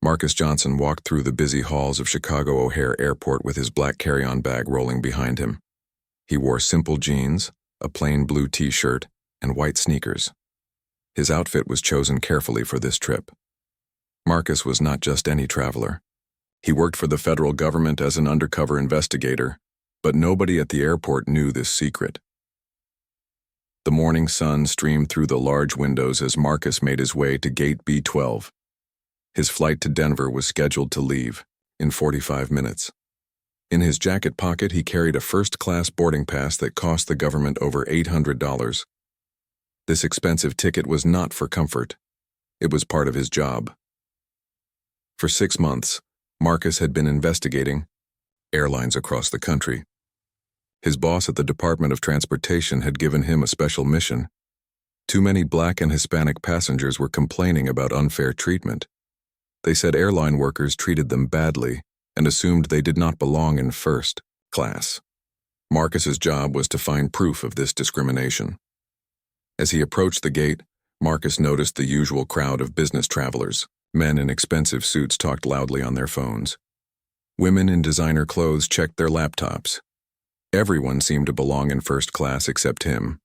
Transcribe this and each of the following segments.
Marcus Johnson walked through the busy halls of Chicago O'Hare Airport with his black carry-on bag rolling behind him. He wore simple jeans, a plain blue t-shirt, and white sneakers. His outfit was chosen carefully for this trip. Marcus was not just any traveler. He worked for the federal government as an undercover investigator, but nobody at the airport knew this secret. The morning sun streamed through the large windows as Marcus made his way to Gate B12. His flight to Denver was scheduled to leave in 45 minutes. In his jacket pocket, he carried a first-class boarding pass that cost the government over $800. This expensive ticket was not for comfort. It was part of his job. For 6 months, Marcus had been investigating airlines across the country. His boss at the Department of Transportation had given him a special mission. Too many Black and Hispanic passengers were complaining about unfair treatment. They said airline workers treated them badly and assumed they did not belong in first class. Marcus's job was to find proof of this discrimination. As he approached the gate, Marcus noticed the usual crowd of business travelers. Men in expensive suits talked loudly on their phones. Women in designer clothes checked their laptops. Everyone seemed to belong in first class except him.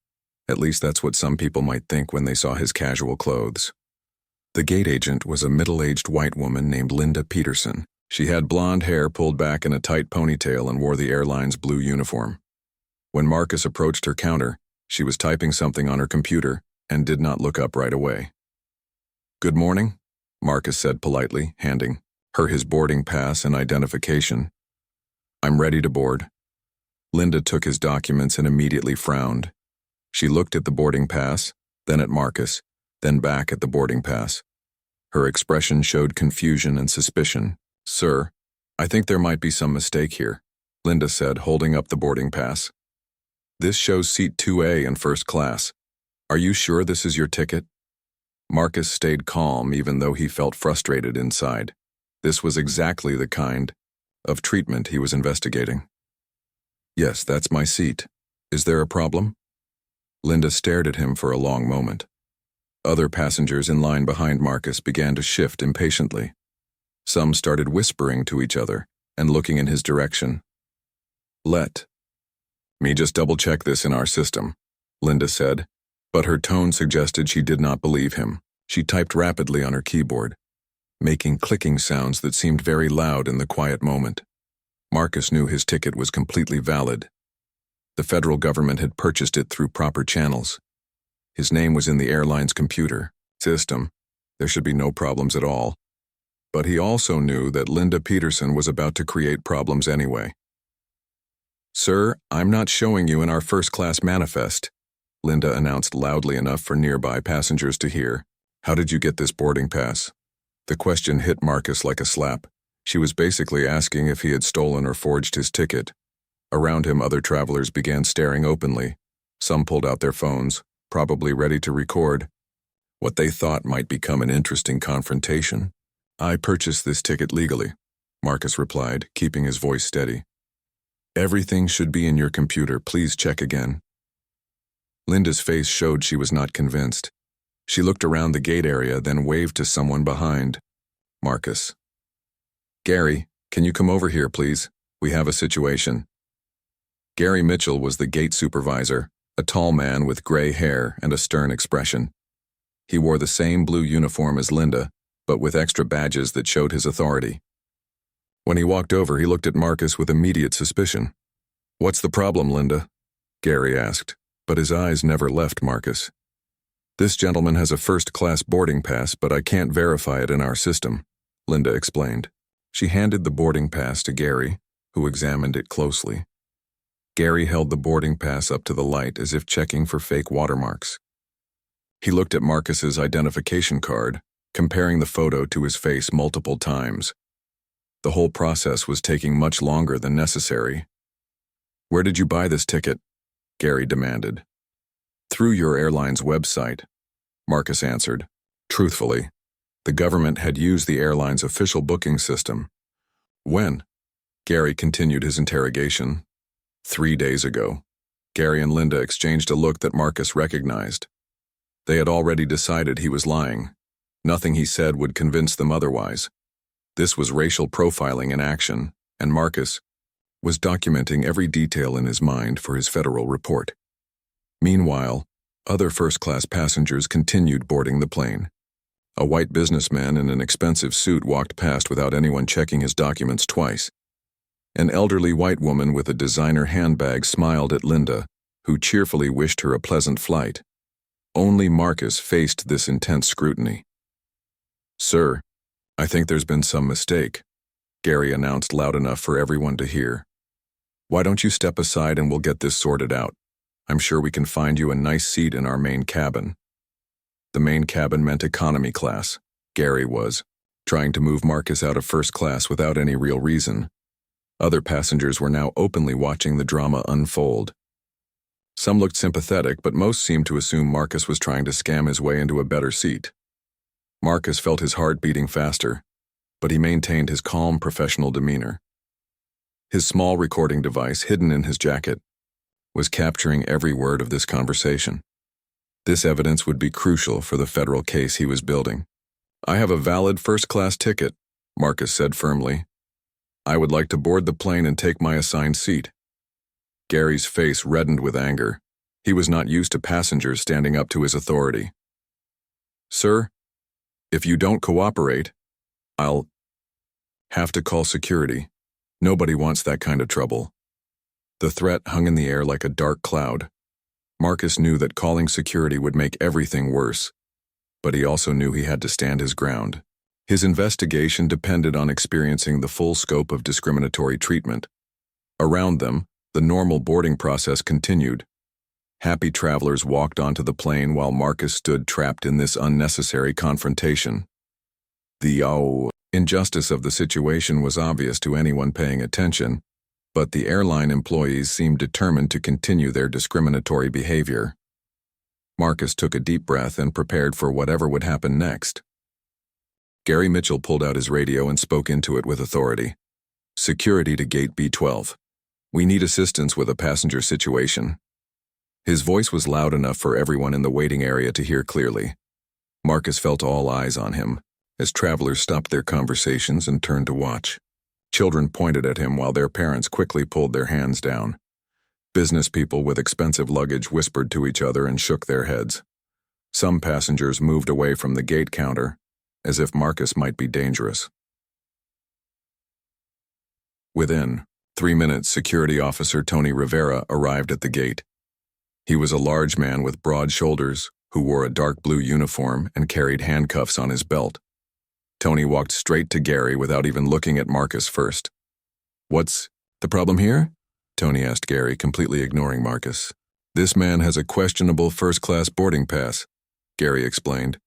At least that's what some people might think when they saw his casual clothes. The gate agent was a middle-aged white woman named Linda Peterson. She had blonde hair pulled back in a tight ponytail and wore the airline's blue uniform. When Marcus approached her counter, she was typing something on her computer and did not look up right away. "Good morning," Marcus said politely, handing her his boarding pass and identification. "I'm ready to board." Linda took his documents and immediately frowned. She looked at the boarding pass, then at Marcus, then back at the boarding pass. Her expression showed confusion and suspicion. "Sir, I think there might be some mistake here," Linda said, holding up the boarding pass. "This shows seat 2A in first class. Are you sure this is your ticket?" Marcus stayed calm even though he felt frustrated inside. This was exactly the kind of treatment he was investigating. "Yes, that's my seat. Is there a problem?" Linda stared at him for a long moment. Other passengers in line behind Marcus began to shift impatiently. Some started whispering to each other and looking in his direction. "Let me just double-check this in our system," Linda said, but her tone suggested she did not believe him. She typed rapidly on her keyboard, making clicking sounds that seemed very loud in the quiet moment. Marcus knew his ticket was completely valid. The federal government had purchased it through proper channels. His name was in the airline's computer system. There should be no problems at all. But he also knew that Linda Peterson was about to create problems anyway. "Sir, I'm not showing you in our first-class manifest," Linda announced loudly enough for nearby passengers to hear. "How did you get this boarding pass?" The question hit Marcus like a slap. She was basically asking if he had stolen or forged his ticket. Around him, other travelers began staring openly. Some pulled out their phones, probably ready to record what they thought might become an interesting confrontation. "I purchased this ticket legally," Marcus replied, keeping his voice steady. "Everything should be in your computer. Please check again." Linda's face showed she was not convinced. She looked around the gate area, then waved to someone behind Marcus. "Gary, can you come over here, please? We have a situation." Gary Mitchell was the gate supervisor, a tall man with gray hair and a stern expression. He wore the same blue uniform as Linda, but with extra badges that showed his authority. When he walked over, he looked at Marcus with immediate suspicion. "What's the problem, Linda?" Gary asked, but his eyes never left Marcus. "This gentleman has a first-class boarding pass, but I can't verify it in our system," Linda explained. She handed the boarding pass to Gary, who examined it closely. Gary held the boarding pass up to the light as if checking for fake watermarks. He looked at Marcus's identification card, comparing the photo to his face multiple times. The whole process was taking much longer than necessary. "Where did you buy this ticket?" Gary demanded. "Through your airline's website," Marcus answered. Truthfully, the government had used the airline's official booking system. "When?" Gary continued his interrogation. 3 days ago." Gary and Linda exchanged a look that Marcus recognized. They had already decided he was lying. Nothing he said would convince them otherwise. This was racial profiling in action, and Marcus was documenting every detail in his mind for his federal report. Meanwhile, other first-class passengers continued boarding the plane. A white businessman in an expensive suit walked past without anyone checking his documents twice. An elderly white woman with a designer handbag smiled at Linda, who cheerfully wished her a pleasant flight. Only Marcus faced this intense scrutiny. "Sir, I think there's been some mistake," Gary announced loud enough for everyone to hear. "Why don't you step aside and we'll get this sorted out? I'm sure we can find you a nice seat in our main cabin." The main cabin meant economy class. Gary was trying to move Marcus out of first class without any real reason. Other passengers were now openly watching the drama unfold. Some looked sympathetic, but most seemed to assume Marcus was trying to scam his way into a better seat. Marcus felt his heart beating faster, but he maintained his calm, professional demeanor. His small recording device, hidden in his jacket, was capturing every word of this conversation. This evidence would be crucial for the federal case he was building. "I have a valid first-class ticket," Marcus said firmly. "I would like to board the plane and take my assigned seat." Gary's face reddened with anger. He was not used to passengers standing up to his authority. "Sir, if you don't cooperate, I'll have to call security. Nobody wants that kind of trouble." The threat hung in the air like a dark cloud. Marcus knew that calling security would make everything worse, but he also knew he had to stand his ground. His investigation depended on experiencing the full scope of discriminatory treatment. Around them, the normal boarding process continued. Happy travelers walked onto the plane while Marcus stood trapped in this unnecessary confrontation. The injustice of the situation was obvious to anyone paying attention, but the airline employees seemed determined to continue their discriminatory behavior. Marcus took a deep breath and prepared for whatever would happen next. Gary Mitchell pulled out his radio and spoke into it with authority. "Security to gate B12. We need assistance with a passenger situation." His voice was loud enough for everyone in the waiting area to hear clearly. Marcus felt all eyes on him, as travelers stopped their conversations and turned to watch. Children pointed at him while their parents quickly pulled their hands down. Business people with expensive luggage whispered to each other and shook their heads. Some passengers moved away from the gate counter, as if Marcus might be dangerous. Within 3 minutes, security officer Tony Rivera arrived at the gate. He was a large man with broad shoulders who wore a dark blue uniform and carried handcuffs on his belt. Tony walked straight to Gary without even looking at Marcus first. "What's the problem here?" Tony asked Gary, completely ignoring Marcus. "This man has a questionable first-class boarding pass," Gary explained.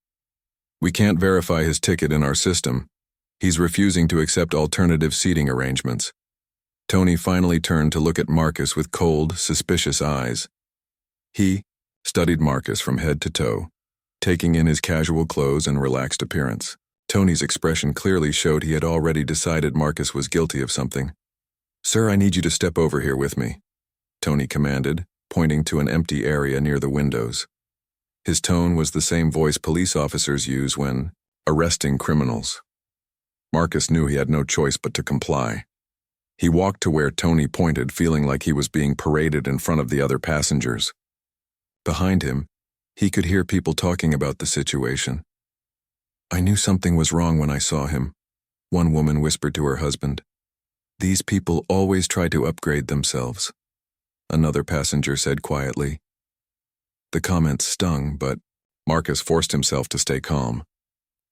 "We can't verify his ticket in our system. He's refusing to accept alternative seating arrangements." Tony finally turned to look at Marcus with cold, suspicious eyes. He studied Marcus from head to toe, taking in his casual clothes and relaxed appearance. Tony's expression clearly showed he had already decided Marcus was guilty of something. "Sir, I need you to step over here with me," Tony commanded, pointing to an empty area near the windows. His tone was the same voice police officers use when arresting criminals. Marcus knew he had no choice but to comply. He walked to where Tony pointed, feeling like he was being paraded in front of the other passengers. Behind him, he could hear people talking about the situation. "I knew something was wrong when I saw him," one woman whispered to her husband. "These people always try to upgrade themselves," another passenger said quietly. The comments stung, but Marcus forced himself to stay calm.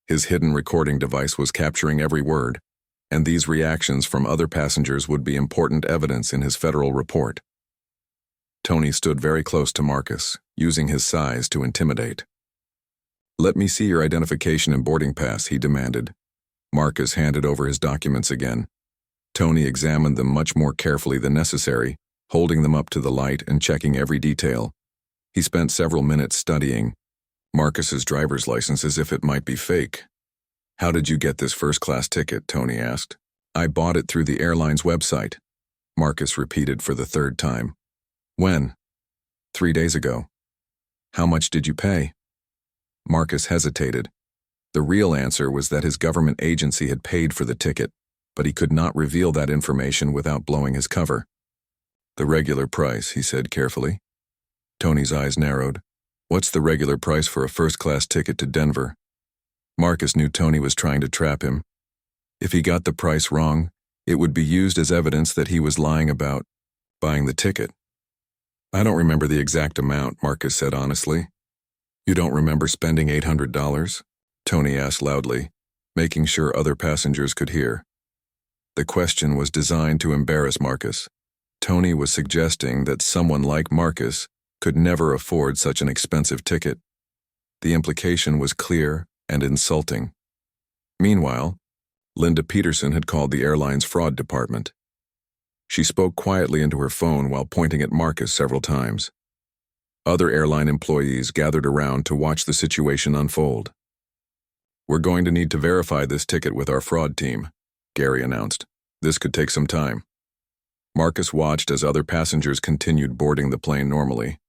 His hidden recording device was capturing every word, and these reactions from other passengers would be important evidence in his federal report. Tony stood very close to Marcus, using his size to intimidate. "Let me see your identification and boarding pass," he demanded. Marcus handed over his documents again. Tony examined them much more carefully than necessary, holding them up to the light and checking every detail. He spent several minutes studying Marcus's driver's license as if it might be fake. "How did you get this first-class ticket?" Tony asked. "I bought it through the airline's website," Marcus repeated for the third time. "When?" 3 days ago. "How much did you pay?" Marcus hesitated. The real answer was that his government agency had paid for the ticket, but he could not reveal that information without blowing his cover. "The regular price," he said carefully. Tony's eyes narrowed. "What's the regular price for a first-class ticket to Denver?" Marcus knew Tony was trying to trap him. If he got the price wrong, it would be used as evidence that he was lying about buying the ticket. "I don't remember the exact amount," Marcus said honestly. "You don't remember spending $800? Tony asked loudly, making sure other passengers could hear. The question was designed to embarrass Marcus. Tony was suggesting that someone like Marcus could never afford such an expensive ticket. The implication was clear and insulting. Meanwhile, Linda Peterson had called the airline's fraud department. She spoke quietly into her phone while pointing at Marcus several times. Other airline employees gathered around to watch the situation unfold. "We're going to need to verify this ticket with our fraud team," Gary announced. "This could take some time." Marcus watched as other passengers continued boarding the plane normally.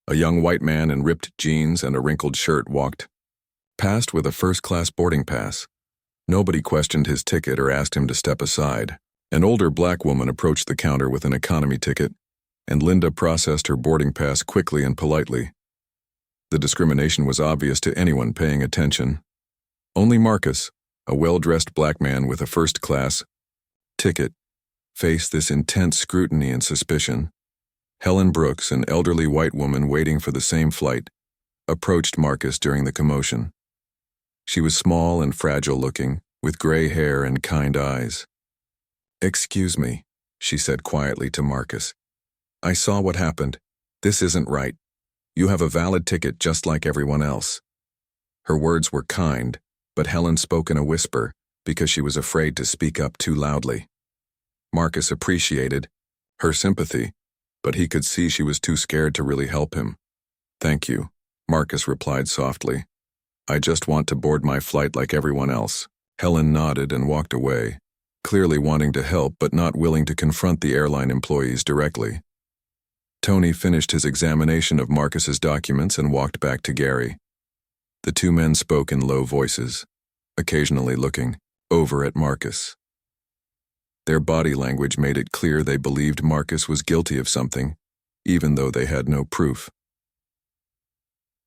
A young white man in ripped jeans and a wrinkled shirt walked past with a first-class boarding pass. Nobody questioned his ticket or asked him to step aside. An older black woman approached the counter with an economy ticket, and Linda processed her boarding pass quickly and politely. The discrimination was obvious to anyone paying attention. Only Marcus, a well-dressed black man with a first-class ticket, faced this intense scrutiny and suspicion. Helen Brooks, an elderly white woman waiting for the same flight, approached Marcus during the commotion. She was small and fragile-looking, with gray hair and kind eyes. "Excuse me," she said quietly to Marcus. "I saw what happened. This isn't right. You have a valid ticket just like everyone else." Her words were kind, but Helen spoke in a whisper because she was afraid to speak up too loudly. Marcus appreciated her sympathy, but he could see she was too scared to really help him. "Thank you," Marcus replied softly. "I just want to board my flight like everyone else." Helen nodded and walked away, clearly wanting to help but not willing to confront the airline employees directly. Tony finished his examination of Marcus's documents and walked back to Gary. The two men spoke in low voices, occasionally looking over at Marcus. Their body language made it clear they believed Marcus was guilty of something, even though they had no proof.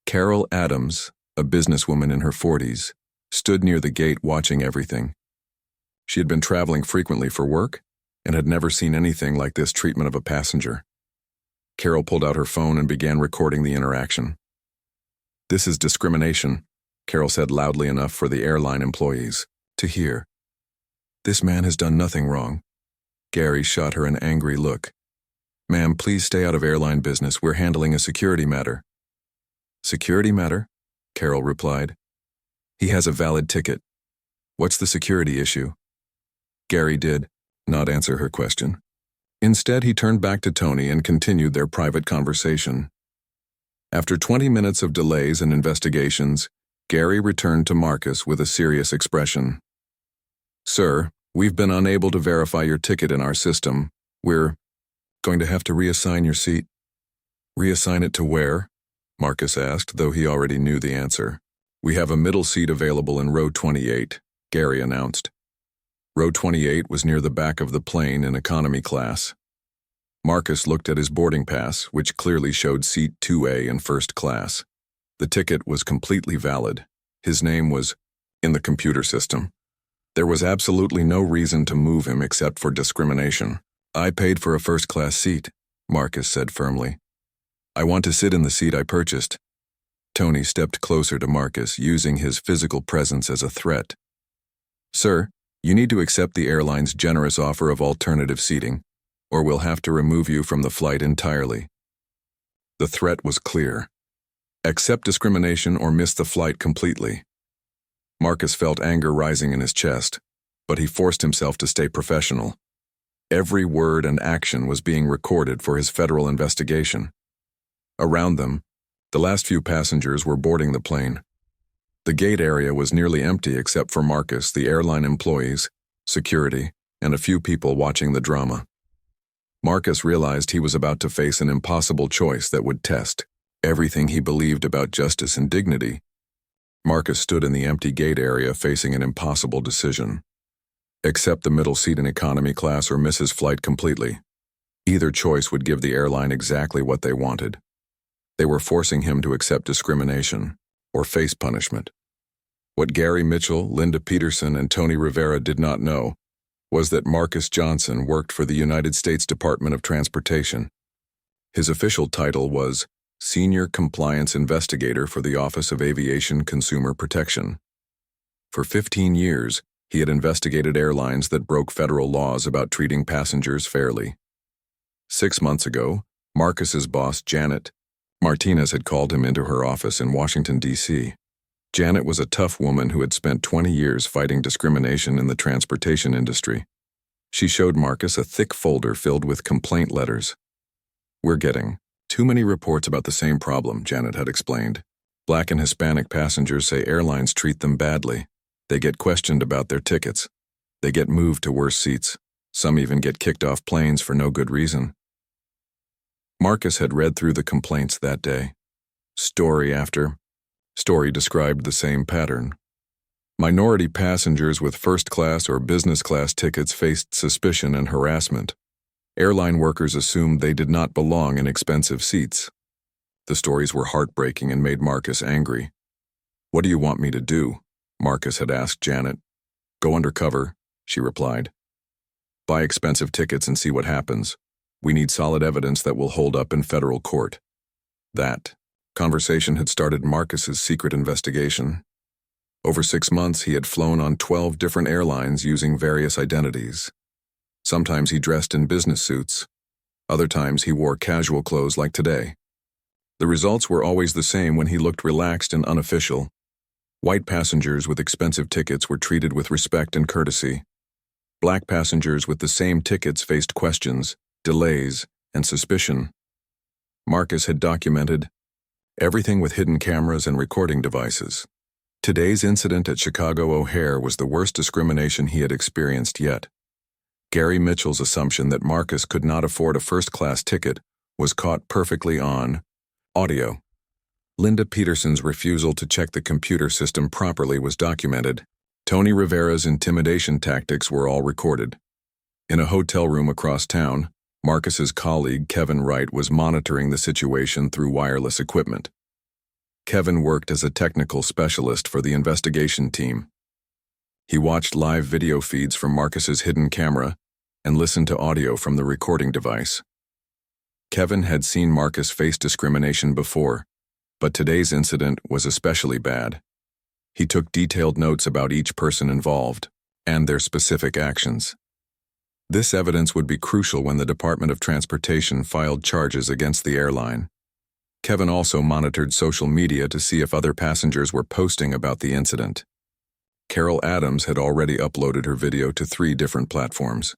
Carol Adams, a businesswoman in her 40s, stood near the gate watching everything. She had been traveling frequently for work and had never seen anything like this treatment of a passenger. Carol pulled out her phone and began recording the interaction. "This is discrimination," Carol said loudly enough for the airline employees to hear. "This man has done nothing wrong." Gary shot her an angry look. "Ma'am, please stay out of airline business. We're handling a security matter." "Security matter?" Carol replied. "He has a valid ticket. What's the security issue?" Gary did not answer her question. Instead, he turned back to Tony and continued their private conversation. After 20 minutes of delays and investigations, Gary returned to Marcus with a serious expression. "Sir, we've been unable to verify your ticket in our system. We're going to have to reassign your seat." "Reassign it to where?" Marcus asked, though he already knew the answer. "We have a middle seat available in row 28, Gary announced. Row 28 was near the back of the plane in economy class. Marcus looked at his boarding pass, which clearly showed seat 2A in first class. The ticket was completely valid. His name was in the computer system. There was absolutely no reason to move him except for discrimination. "I paid for a first-class seat," Marcus said firmly. "I want to sit in the seat I purchased." Tony stepped closer to Marcus, using his physical presence as a threat. "Sir, you need to accept the airline's generous offer of alternative seating, or we'll have to remove you from the flight entirely." The threat was clear. Accept discrimination or miss the flight completely. Marcus felt anger rising in his chest, but he forced himself to stay professional. Every word and action was being recorded for his federal investigation. Around them, the last few passengers were boarding the plane. The gate area was nearly empty except for Marcus, the airline employees, security, and a few people watching the drama. Marcus realized he was about to face an impossible choice that would test everything he believed about justice and dignity. Marcus stood in the empty gate area facing an impossible decision. Accept the middle seat in economy class or miss his flight completely. Either choice would give the airline exactly what they wanted. They were forcing him to accept discrimination or face punishment. What Gary Mitchell, Linda Peterson, and Tony Rivera did not know was that Marcus Johnson worked for the United States Department of Transportation. His official title was Senior Compliance Investigator for the Office of Aviation Consumer Protection. For 15 years, he had investigated airlines that broke federal laws about treating passengers fairly. 6 months ago, Marcus's boss, Janet Martinez, had called him into her office in Washington, D.C. Janet was a tough woman who had spent 20 years fighting discrimination in the transportation industry. She showed Marcus a thick folder filled with complaint letters. "We're getting too many reports about the same problem," Janet had explained. "Black and Hispanic passengers say airlines treat them badly. They get questioned about their tickets. They get moved to worse seats. Some even get kicked off planes for no good reason." Marcus had read through the complaints that day. Story after story described the same pattern. Minority passengers with first-class or business-class tickets faced suspicion and harassment. Airline workers assumed they did not belong in expensive seats. The stories were heartbreaking and made Marcus angry. "What do you want me to do?" Marcus had asked Janet. "Go undercover," she replied. "Buy expensive tickets and see what happens. We need solid evidence that will hold up in federal court." That conversation had started Marcus's secret investigation. Over 6 months, he had flown on 12 different airlines using various identities. Sometimes he dressed in business suits. Other times he wore casual clothes like today. The results were always the same when he looked relaxed and unofficial. White passengers with expensive tickets were treated with respect and courtesy. Black passengers with the same tickets faced questions, delays, and suspicion. Marcus had documented everything with hidden cameras and recording devices. Today's incident at Chicago O'Hare was the worst discrimination he had experienced yet. Gary Mitchell's assumption that Marcus could not afford a first-class ticket was caught perfectly on audio. Linda Peterson's refusal to check the computer system properly was documented. Tony Rivera's intimidation tactics were all recorded. In a hotel room across town, Marcus's colleague Kevin Wright was monitoring the situation through wireless equipment. Kevin worked as a technical specialist for the investigation team. He watched live video feeds from Marcus's hidden camera and listened to audio from the recording device. Kevin had seen Marcus face discrimination before, but today's incident was especially bad. He took detailed notes about each person involved and their specific actions. This evidence would be crucial when the Department of Transportation filed charges against the airline. Kevin also monitored social media to see if other passengers were posting about the incident. Carol Adams had already uploaded her video to 3 different platforms.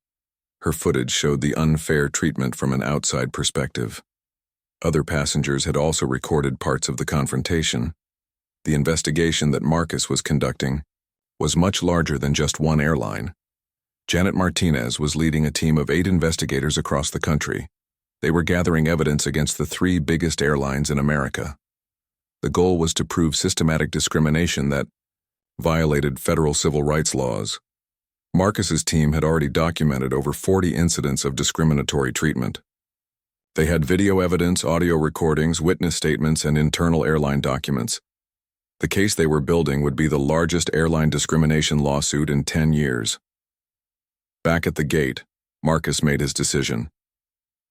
Her footage showed the unfair treatment from an outside perspective. Other passengers had also recorded parts of the confrontation. The investigation that Marcus was conducting was much larger than just one airline. Janet Martinez was leading a team of 8 investigators across the country. They were gathering evidence against the 3 biggest airlines in America. The goal was to prove systematic discrimination that violated federal civil rights laws. Marcus's team had already documented over 40 incidents of discriminatory treatment. They had video evidence, audio recordings, witness statements, and internal airline documents. The case they were building would be the largest airline discrimination lawsuit in 10 years. Back at the gate, Marcus made his decision.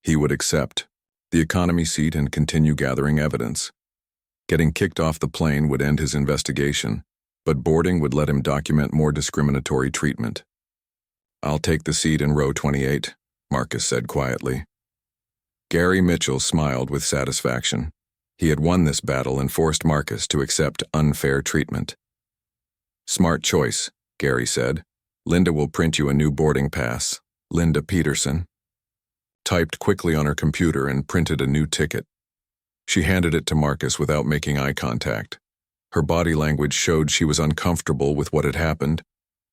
He would accept the economy seat and continue gathering evidence. Getting kicked off the plane would end his investigation, but boarding would let him document more discriminatory treatment. "I'll take the seat in row 28, Marcus said quietly. Gary Mitchell smiled with satisfaction. He had won this battle and forced Marcus to accept unfair treatment. "Smart choice," Gary said. "Linda will print you a new boarding pass." Linda Peterson typed quickly on her computer and printed a new ticket. She handed it to Marcus without making eye contact. Her body language showed she was uncomfortable with what had happened,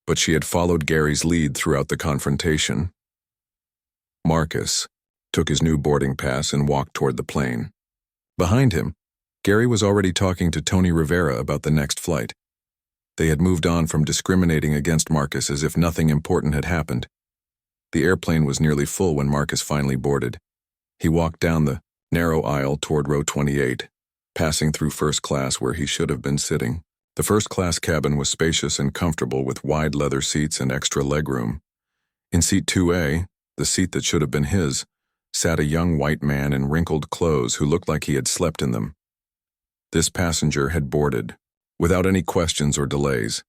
but she had followed Gary's lead throughout the confrontation. Marcus took his new boarding pass and walked toward the plane. Behind him, Gary was already talking to Tony Rivera about the next flight. They had moved on from discriminating against Marcus as if nothing important had happened. The airplane was nearly full when Marcus finally boarded. He walked down the narrow aisle toward row 28, passing through first class where he should have been sitting. The first-class cabin was spacious and comfortable with wide leather seats and extra legroom. In seat 2A, the seat that should have been his, sat a young white man in wrinkled clothes who looked like he had slept in them. This passenger had boarded, without any questions or delays.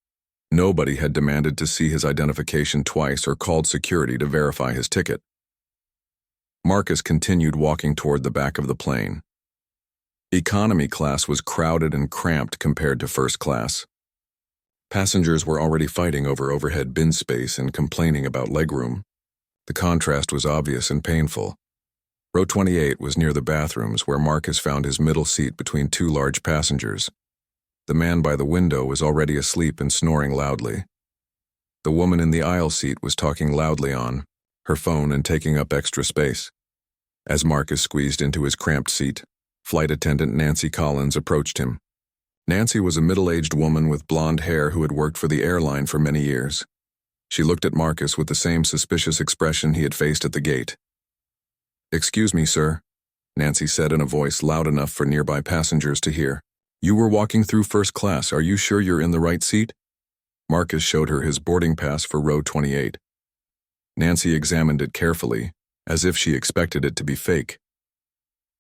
Nobody had demanded to see his identification twice or called security to verify his ticket. Marcus continued walking toward the back of the plane. Economy class was crowded and cramped compared to first class. Passengers were already fighting over overhead bin space and complaining about legroom. The contrast was obvious and painful. Row 28 was near the bathrooms where Marcus found his middle seat between two large passengers. The man by the window was already asleep and snoring loudly. The woman in the aisle seat was talking loudly on her phone and taking up extra space. As Marcus squeezed into his cramped seat, flight attendant Nancy Collins approached him. Nancy was a middle-aged woman with blonde hair who had worked for the airline for many years. She looked at Marcus with the same suspicious expression he had faced at the gate. "Excuse me, sir," Nancy said in a voice loud enough for nearby passengers to hear. "You were walking through first class. Are you sure you're in the right seat?" Marcus showed her his boarding pass for row 28. Nancy examined it carefully, as if she expected it to be fake.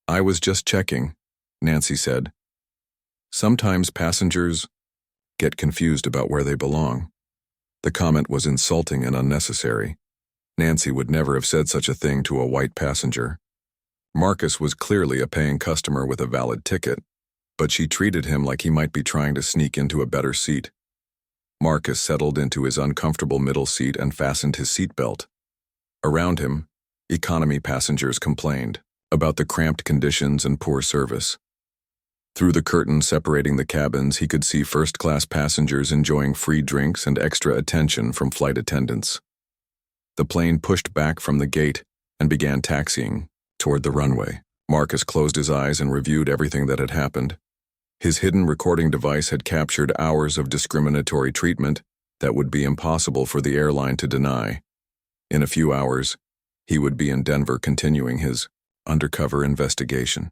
"I was just checking," Nancy said. Sometimes passengers get confused about where they belong. The comment was insulting and unnecessary. Nancy would never have said such a thing to a white passenger. Marcus was clearly a paying customer with a valid ticket, but she treated him like he might be trying to sneak into a better seat. Marcus settled into his uncomfortable middle seat and fastened his seatbelt. Around him, economy passengers complained about the cramped conditions and poor service. Through the curtain separating the cabins, he could see first-class passengers enjoying free drinks and extra attention from flight attendants. The plane pushed back from the gate and began taxiing toward the runway. Marcus closed his eyes and reviewed everything that had happened. His hidden recording device had captured hours of discriminatory treatment that would be impossible for the airline to deny. In a few hours, he would be in Denver continuing his undercover investigation.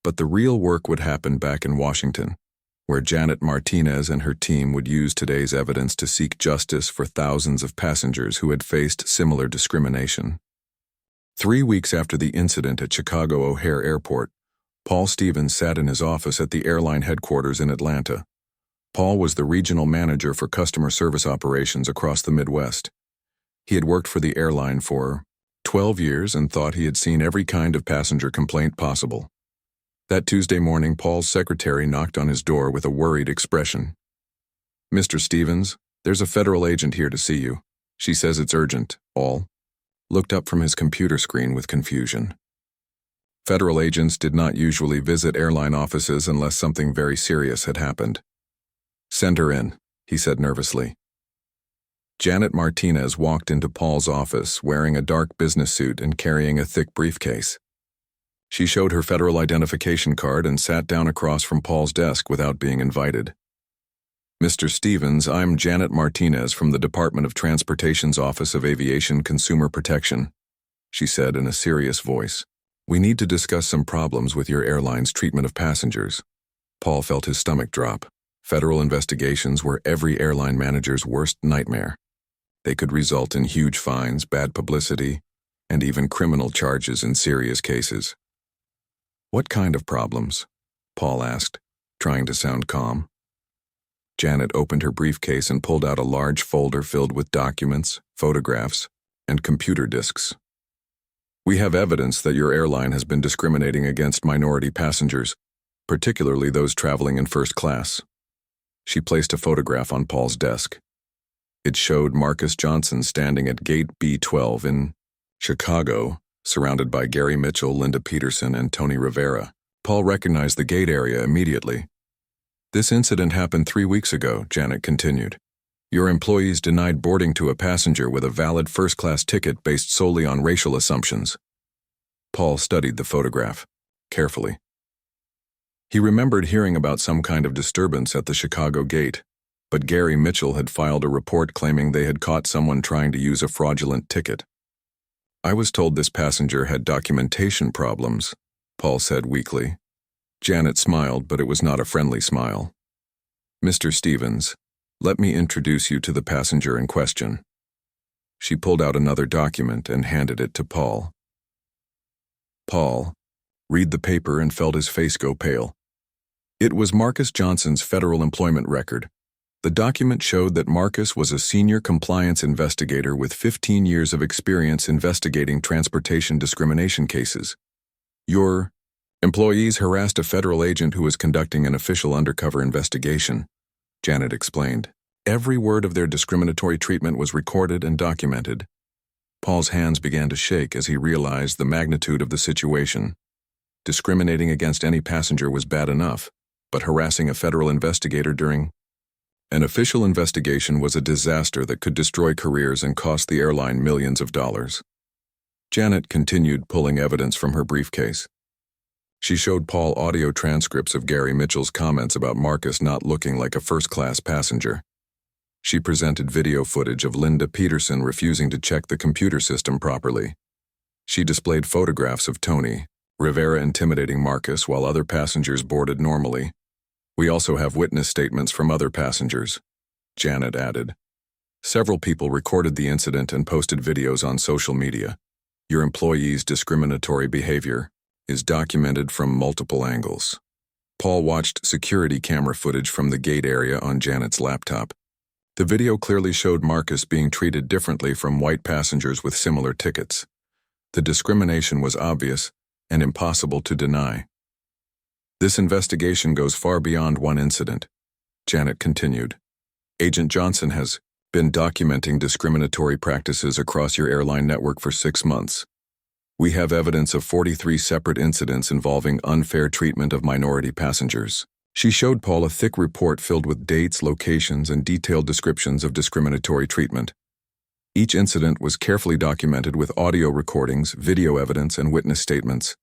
But the real work would happen back in Washington, where Janet Martinez and her team would use today's evidence to seek justice for thousands of passengers who had faced similar discrimination. 3 weeks after the incident at Chicago O'Hare Airport, Paul Stevens sat in his office at the airline headquarters in Atlanta. Paul was the regional manager for customer service operations across the Midwest. He had worked for the airline for 12 years and thought he had seen every kind of passenger complaint possible. That Tuesday morning, Paul's secretary knocked on his door with a worried expression. "Mr. Stevens, there's a federal agent here to see you. She says it's urgent." Paul looked up from his computer screen with confusion. Federal agents did not usually visit airline offices unless something very serious had happened. "Send her in," he said nervously. Janet Martinez walked into Paul's office wearing a dark business suit and carrying a thick briefcase. She showed her federal identification card and sat down across from Paul's desk without being invited. "Mr. Stevens, I'm Janet Martinez from the Department of Transportation's Office of Aviation Consumer Protection," she said in a serious voice. "We need to discuss some problems with your airline's treatment of passengers." Paul felt his stomach drop. Federal investigations were every airline manager's worst nightmare. They could result in huge fines, bad publicity, and even criminal charges in serious cases. "What kind of problems?" Paul asked, trying to sound calm. Janet opened her briefcase and pulled out a large folder filled with documents, photographs, and computer disks. "We have evidence that your airline has been discriminating against minority passengers, particularly those traveling in first class." She placed a photograph on Paul's desk. It showed Marcus Johnson standing at Gate B12 in Chicago, surrounded by Gary Mitchell, Linda Peterson, and Tony Rivera. Paul recognized the gate area immediately. "This incident happened 3 weeks ago," Janet continued. "Your employees denied boarding to a passenger with a valid first-class ticket based solely on racial assumptions." Paul studied the photograph carefully. He remembered hearing about some kind of disturbance at the Chicago gate. but Gary Mitchell had filed a report claiming they had caught someone trying to use a fraudulent ticket. "I was told this passenger had documentation problems," Paul said weakly. Janet smiled, but it was not a friendly smile. "Mr. Stevens, let me introduce you to the passenger in question." She pulled out another document and handed it to Paul. Paul read the paper and felt his face go pale. It was Marcus Johnson's federal employment record. The document showed that Marcus was a senior compliance investigator with 15 years of experience investigating transportation discrimination cases. "Your employees harassed a federal agent who was conducting an official undercover investigation," Janet explained. "Every word of their discriminatory treatment was recorded and documented." Paul's hands began to shake as he realized the magnitude of the situation. Discriminating against any passenger was bad enough, but harassing a federal investigator during an official investigation was a disaster that could destroy careers and cost the airline millions of dollars. Janet continued pulling evidence from her briefcase. She showed Paul audio transcripts of Gary Mitchell's comments about Marcus not looking like a first-class passenger. She presented video footage of Linda Peterson refusing to check the computer system properly. She displayed photographs of Tony Rivera intimidating Marcus while other passengers boarded normally. "We also have witness statements from other passengers," Janet added. "Several people recorded the incident and posted videos on social media. Your employees' discriminatory behavior is documented from multiple angles." Paul watched security camera footage from the gate area on Janet's laptop. The video clearly showed Marcus being treated differently from white passengers with similar tickets. The discrimination was obvious and impossible to deny. "This investigation goes far beyond one incident," Janet continued. "Agent Johnson has been documenting discriminatory practices across your airline network for 6 months. We have evidence of 43 separate incidents involving unfair treatment of minority passengers." She showed Paul a thick report filled with dates, locations, and detailed descriptions of discriminatory treatment. Each incident was carefully documented with audio recordings, video evidence, and witness statements.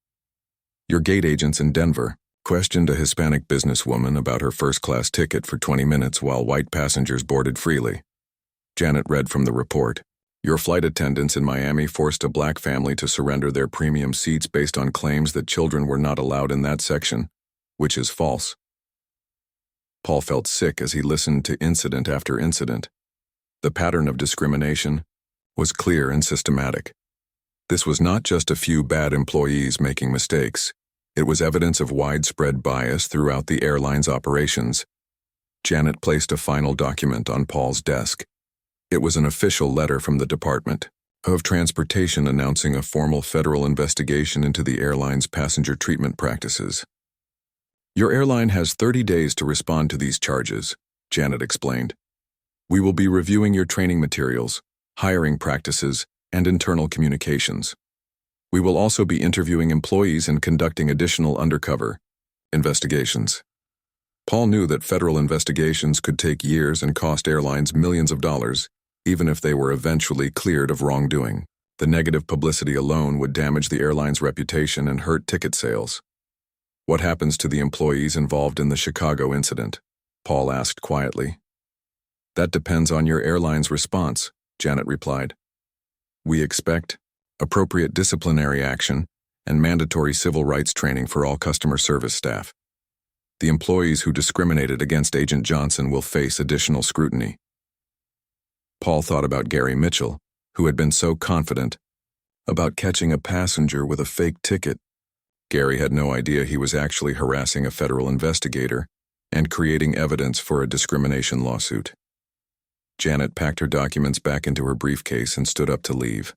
"Your gate agents in Denver questioned a Hispanic businesswoman about her first-class ticket for 20 minutes while white passengers boarded freely." Janet read from the report. "Your flight attendants in Miami forced a black family to surrender their premium seats based on claims that children were not allowed in that section, which is false." Paul felt sick as he listened to incident after incident. The pattern of discrimination was clear and systematic. This was not just a few bad employees making mistakes. It was evidence of widespread bias throughout the airline's operations. Janet placed a final document on Paul's desk. It was an official letter from the Department of Transportation announcing a formal federal investigation into the airline's passenger treatment practices. "Your airline has 30 days to respond to these charges," Janet explained. "We will be reviewing your training materials, hiring practices, and internal communications. We will also be interviewing employees and conducting additional undercover investigations." Paul knew that federal investigations could take years and cost airlines millions of dollars, even if they were eventually cleared of wrongdoing. The negative publicity alone would damage the airline's reputation and hurt ticket sales. "What happens to the employees involved in the Chicago incident?" Paul asked quietly. "That depends on your airline's response," Janet replied. "We expect appropriate disciplinary action and mandatory civil rights training for all customer service staff. The employees who discriminated against Agent Johnson will face additional scrutiny." Paul thought about Gary Mitchell, who had been so confident about catching a passenger with a fake ticket. Gary had no idea he was actually harassing a federal investigator and creating evidence for a discrimination lawsuit. Janet packed her documents back into her briefcase and stood up to leave.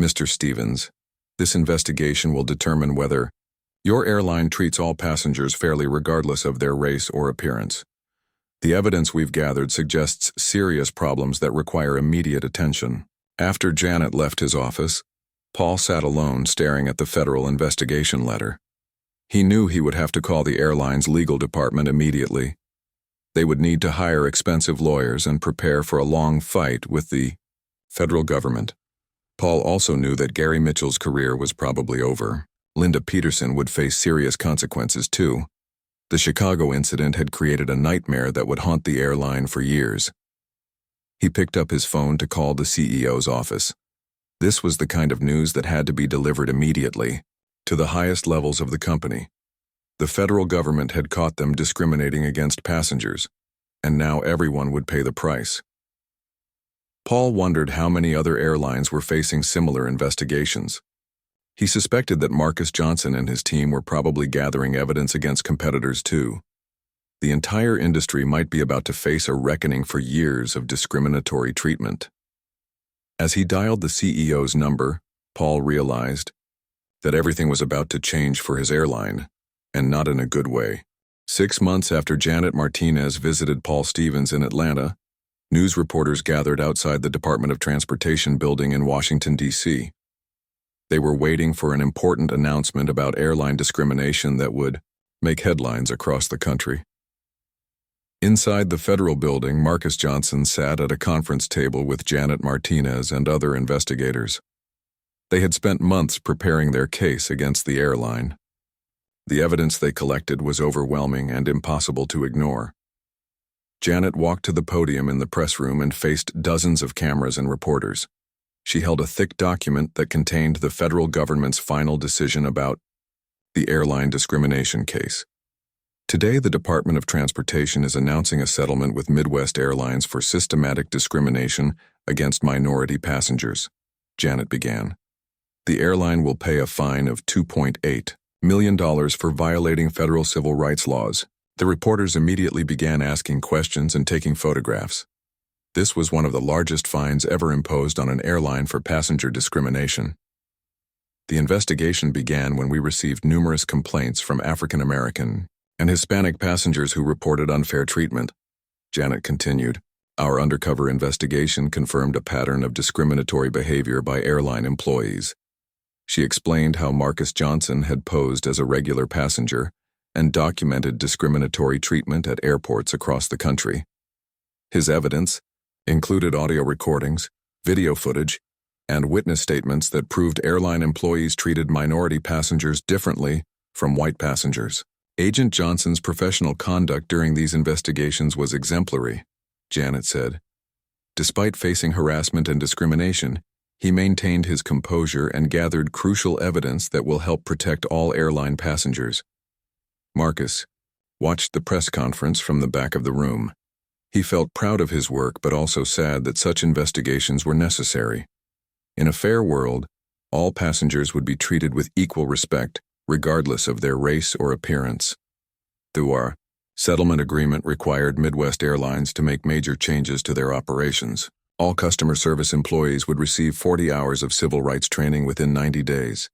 "Mr. Stevens, this investigation will determine whether your airline treats all passengers fairly regardless of their race or appearance. The evidence we've gathered suggests serious problems that require immediate attention." After Janet left his office, Paul sat alone staring at the federal investigation letter. He knew he would have to call the airline's legal department immediately. They would need to hire expensive lawyers and prepare for a long fight with the federal government. Paul also knew that Gary Mitchell's career was probably over. Linda Peterson would face serious consequences too. The Chicago incident had created a nightmare that would haunt the airline for years. He picked up his phone to call the CEO's office. This was the kind of news that had to be delivered immediately, to the highest levels of the company. The federal government had caught them discriminating against passengers, and now everyone would pay the price. Paul wondered how many other airlines were facing similar investigations. He suspected that Marcus Johnson and his team were probably gathering evidence against competitors too. The entire industry might be about to face a reckoning for years of discriminatory treatment. As he dialed the CEO's number, Paul realized that everything was about to change for his airline, and not in a good way. 6 months after Janet Martinez visited Paul Stevens in Atlanta, news reporters gathered outside the Department of Transportation building in Washington, D.C. They were waiting for an important announcement about airline discrimination that would make headlines across the country. Inside the federal building, Marcus Johnson sat at a conference table with Janet Martinez and other investigators. They had spent months preparing their case against the airline. The evidence they collected was overwhelming and impossible to ignore. Janet walked to the podium in the press room and faced dozens of cameras and reporters. She held a thick document that contained the federal government's final decision about the airline discrimination case. Today, the Department of Transportation is announcing a settlement with Midwest Airlines for systematic discrimination against minority passengers, Janet began. The airline will pay a fine of $2.8 million for violating federal civil rights laws. The reporters immediately began asking questions and taking photographs. This was one of the largest fines ever imposed on an airline for passenger discrimination. The investigation began when we received numerous complaints from African American and Hispanic passengers who reported unfair treatment. Janet continued, "Our undercover investigation confirmed a pattern of discriminatory behavior by airline employees." She explained how Marcus Johnson had posed as a regular passenger and documented discriminatory treatment at airports across the country. His evidence included audio recordings, video footage, and witness statements that proved airline employees treated minority passengers differently from white passengers. Agent Johnson's professional conduct during these investigations was exemplary, Janet said. Despite facing harassment and discrimination, he maintained his composure and gathered crucial evidence that will help protect all airline passengers. Marcus watched the press conference from the back of the room. He felt proud of his work but also sad that such investigations were necessary. In a fair world, all passengers would be treated with equal respect, regardless of their race or appearance. Through our settlement agreement required Midwest Airlines to make major changes to their operations. All customer service employees would receive 40 hours of civil rights training within 90 days.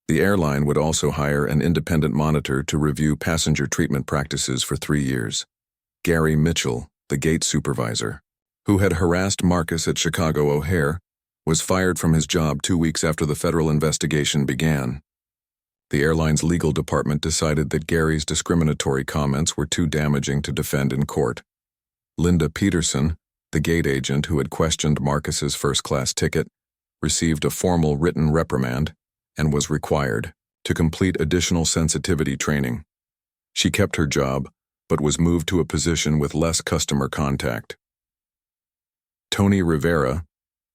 The airline would also hire an independent monitor to review passenger treatment practices for 3 years. Gary Mitchell, the gate supervisor, who had harassed Marcus at Chicago O'Hare, was fired from his job 2 weeks after the federal investigation began. The airline's legal department decided that Gary's discriminatory comments were too damaging to defend in court. Linda Peterson, the gate agent who had questioned Marcus's first-class ticket, received a formal written reprimand and was required to complete additional sensitivity training. She kept her job, but was moved to a position with less customer contact. Tony Rivera,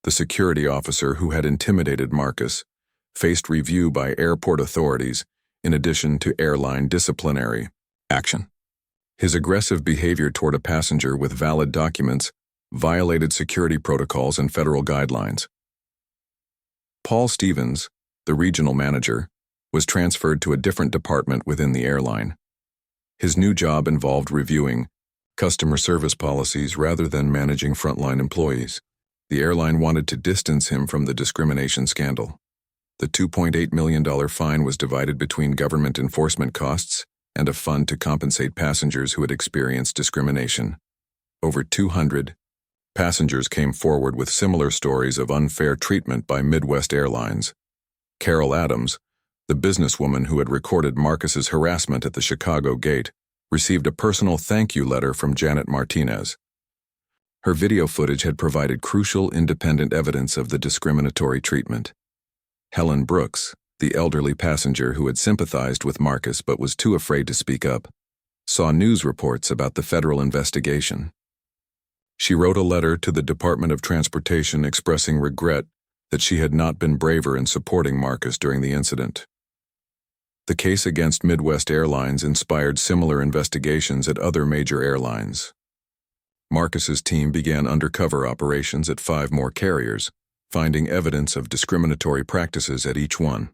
the security officer who had intimidated Marcus, faced review by airport authorities in addition to airline disciplinary action. His aggressive behavior toward a passenger with valid documents violated security protocols and federal guidelines. Paul Stevens, the regional manager, was transferred to a different department within the airline. His new job involved reviewing customer service policies rather than managing frontline employees. The airline wanted to distance him from the discrimination scandal. The $2.8 million fine was divided between government enforcement costs and a fund to compensate passengers who had experienced discrimination. Over 200 passengers came forward with similar stories of unfair treatment by Midwest Airlines. Carol Adams, the businesswoman who had recorded Marcus's harassment at the Chicago gate, received a personal thank you letter from Janet Martinez. Her video footage had provided crucial independent evidence of the discriminatory treatment. Helen Brooks, the elderly passenger who had sympathized with Marcus but was too afraid to speak up, saw news reports about the federal investigation. She wrote a letter to the Department of Transportation expressing regret that she had not been braver in supporting Marcus during the incident. The case against Midwest Airlines inspired similar investigations at other major airlines. Marcus's team began undercover operations at 5 more carriers, finding evidence of discriminatory practices at each one.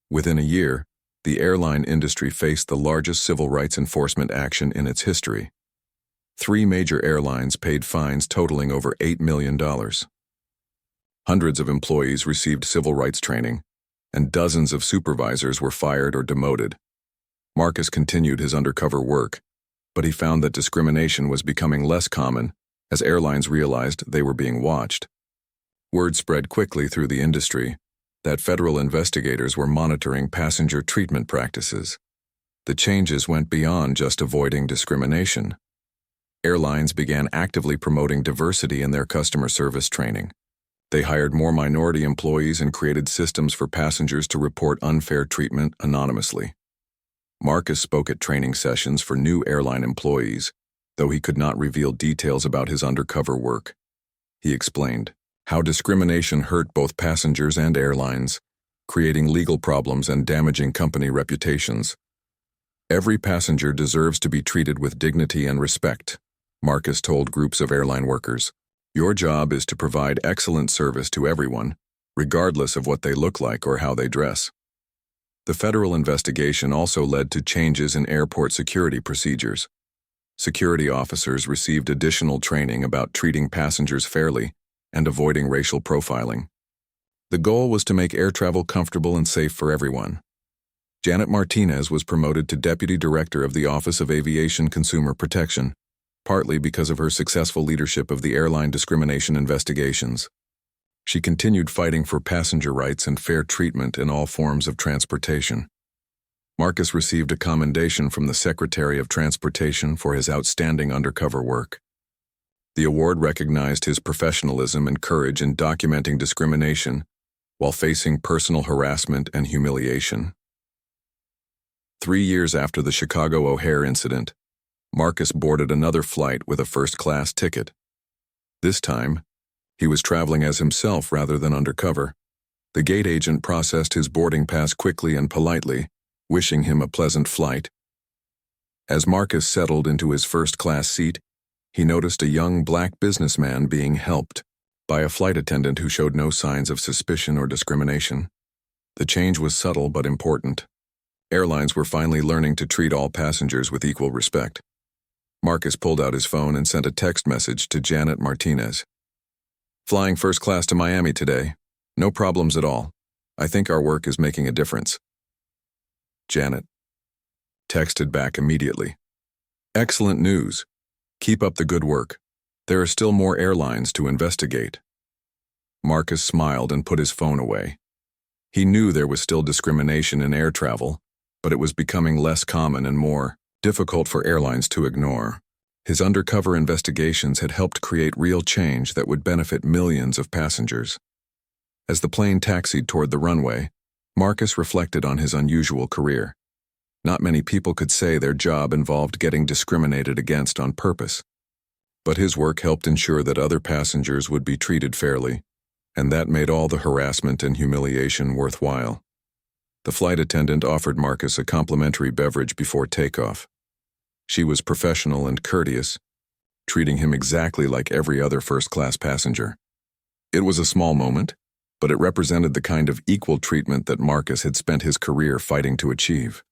Within a year, the airline industry faced the largest civil rights enforcement action in its history. 3 major airlines paid fines totaling over $8 million. Hundreds of employees received civil rights training, and dozens of supervisors were fired or demoted. Marcus continued his undercover work, but he found that discrimination was becoming less common as airlines realized they were being watched. Word spread quickly through the industry that federal investigators were monitoring passenger treatment practices. The changes went beyond just avoiding discrimination. Airlines began actively promoting diversity in their customer service training. They hired more minority employees and created systems for passengers to report unfair treatment anonymously. Marcus spoke at training sessions for new airline employees, though he could not reveal details about his undercover work. He explained how discrimination hurt both passengers and airlines, creating legal problems and damaging company reputations. Every passenger deserves to be treated with dignity and respect, Marcus told groups of airline workers. Your job is to provide excellent service to everyone, regardless of what they look like or how they dress. The federal investigation also led to changes in airport security procedures. Security officers received additional training about treating passengers fairly and avoiding racial profiling. The goal was to make air travel comfortable and safe for everyone. Janet Martinez was promoted to Deputy Director of the Office of Aviation Consumer Protection, partly because of her successful leadership of the airline discrimination investigations. She continued fighting for passenger rights and fair treatment in all forms of transportation. Marcus received a commendation from the Secretary of Transportation for his outstanding undercover work. The award recognized his professionalism and courage in documenting discrimination while facing personal harassment and humiliation. 3 years after the Chicago O'Hare incident, Marcus boarded another flight with a first-class ticket. This time, he was traveling as himself rather than undercover. The gate agent processed his boarding pass quickly and politely, wishing him a pleasant flight. As Marcus settled into his first-class seat, he noticed a young black businessman being helped by a flight attendant who showed no signs of suspicion or discrimination. The change was subtle but important. Airlines were finally learning to treat all passengers with equal respect. Marcus pulled out his phone and sent a text message to Janet Martinez. Flying first class to Miami today. No problems at all. I think our work is making a difference. Janet texted back immediately. Excellent news. Keep up the good work. There are still more airlines to investigate. Marcus smiled and put his phone away. He knew there was still discrimination in air travel, but it was becoming less common and more difficult for airlines to ignore. His undercover investigations had helped create real change that would benefit millions of passengers. As the plane taxied toward the runway, Marcus reflected on his unusual career. Not many people could say their job involved getting discriminated against on purpose. But his work helped ensure that other passengers would be treated fairly, and that made all the harassment and humiliation worthwhile. The flight attendant offered Marcus a complimentary beverage before takeoff. She was professional and courteous, treating him exactly like every other first-class passenger. It was a small moment, but it represented the kind of equal treatment that Marcus had spent his career fighting to achieve.